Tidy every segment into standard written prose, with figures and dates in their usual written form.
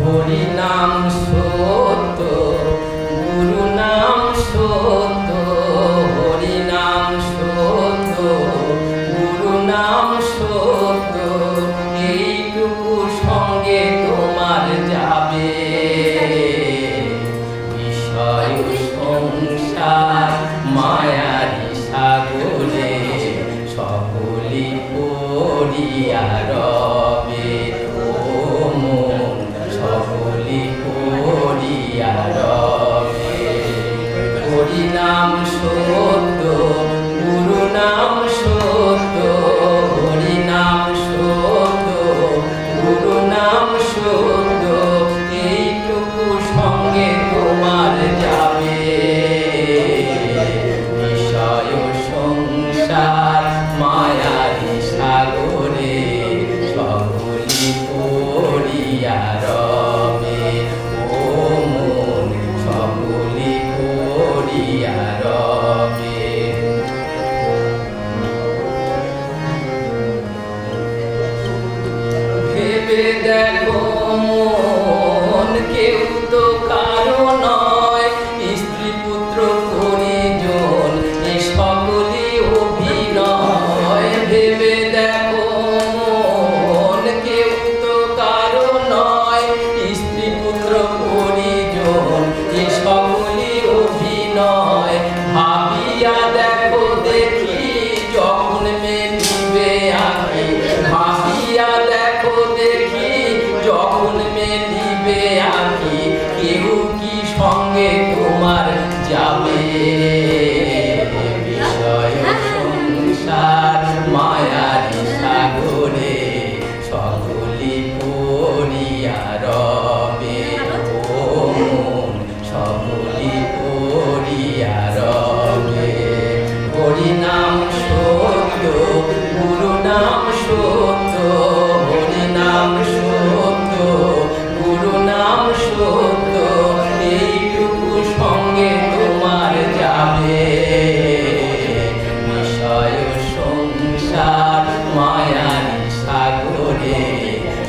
হরি নাম সত্য, গুরু নাম সত্য, হরি নাম সত্য, গুরু নাম সত্য, এইটুকু সঙ্গে তোমার যাবে। বিষয় সংসার মায়ারি সাগরে সকলি পড়িয়া রবে। হরি নাম সত্য, গুরু নাম সত্য, হরি নাম সত্য, গুরু নাম সত্য, এইটুকু সঙ্গে তোমার যাবে। বিষয় সংসার মায়ারি সাগরে সকলি পড়িয়া রবে। ও মন সকলি পড়িয়া রবে। ভেবে দেখো মন কেউ তো কারো নয়, স্ত্রী পুত্র পরিজন এ সকলি অভিনয়। ভেবে দেখো মন কেউ তো কারো নয়, স্ত্রী পুত্র পরিজন এ সকলি অভিনয়। ভাবিয়া দেখো দেখি যখন মেলিবে আঁখি, ভাবিয়া দেখো দেখি যখন মেলিবে আঁখি, কেউ কি সঙ্গে তোমার যাবে। বিষয় সংসার মায়ারি সাগরে সকলি পড়িয়া রবে। ও মন সকলি পড়িয়া রবে। হরি নাম সত্য, গুরু নাম সত্য, হরি নাম সত্য, গুরু নাম সত্য, এইটুকু সঙ্গে তোমার যাবে। বিষয় সংসার মায়ারি সাগরে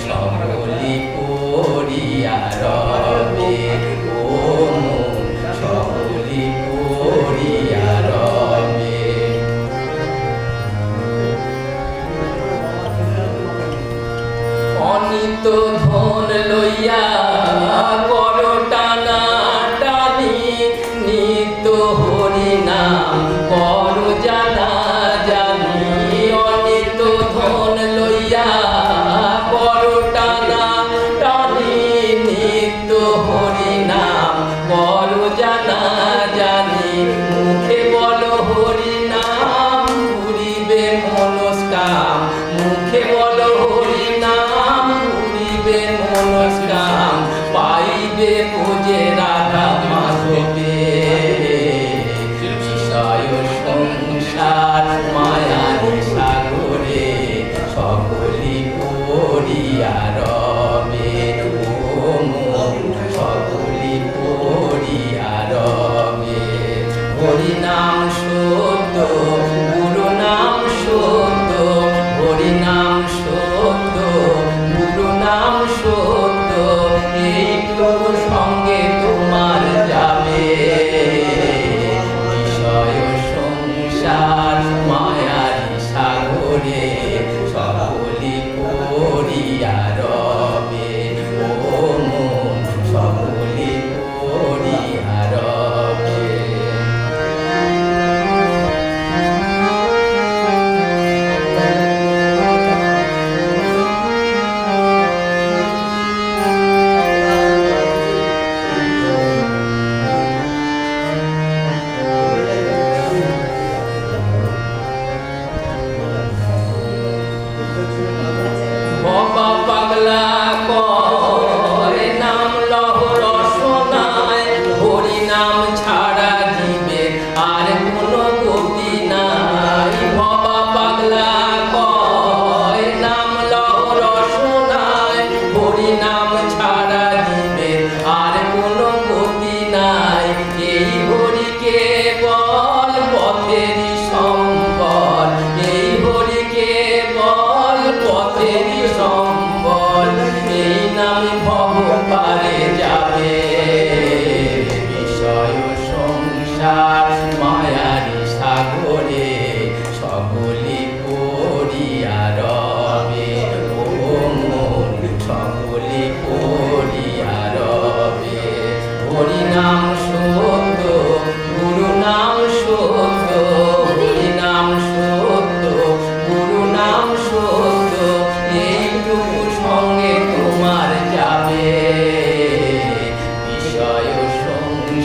সকলি পড়িয়া রবে। ও মন সকলি পড়িয়া রবে। অনিত ধন লইয়া কর টানা টানি, নিত হরি নাম কর জানা জানি। অনিত ধন লইয়া কর টানা টানি, নিত হরি নাম কর জানা জানি। মুখে বলো হরি নাম পুরিবে মনস্কাম, মুখে বলো হরি নাম পুরিবে মনস্কাম, পাইবে পূজে রাধা মাধবে। বিষয় সংসার মায়ারি সাগরে সকলি পড়িয়া রবে। ও মন সকলি পড়িয়া রবে। হরি নাম সত্য, গুরু নাম সত্য, হরি নাম সত্য, গুরু নাম সত্য, এইটুকু সঙ্গে তোমার যাবে। বিষয় সংসার মায়ারি সাগরে সকলি পড়িয়া রবে। ও মন সকলি পড়িয়া রবে।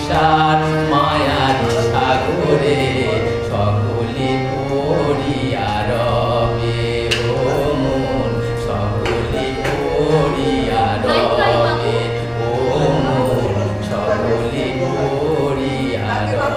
সংসার মায়ারি সাগরে সকলে পড়িয়া রবে ও মন সকলে পড়িয়া রবে ও মন সকলে পড়িয়া রবে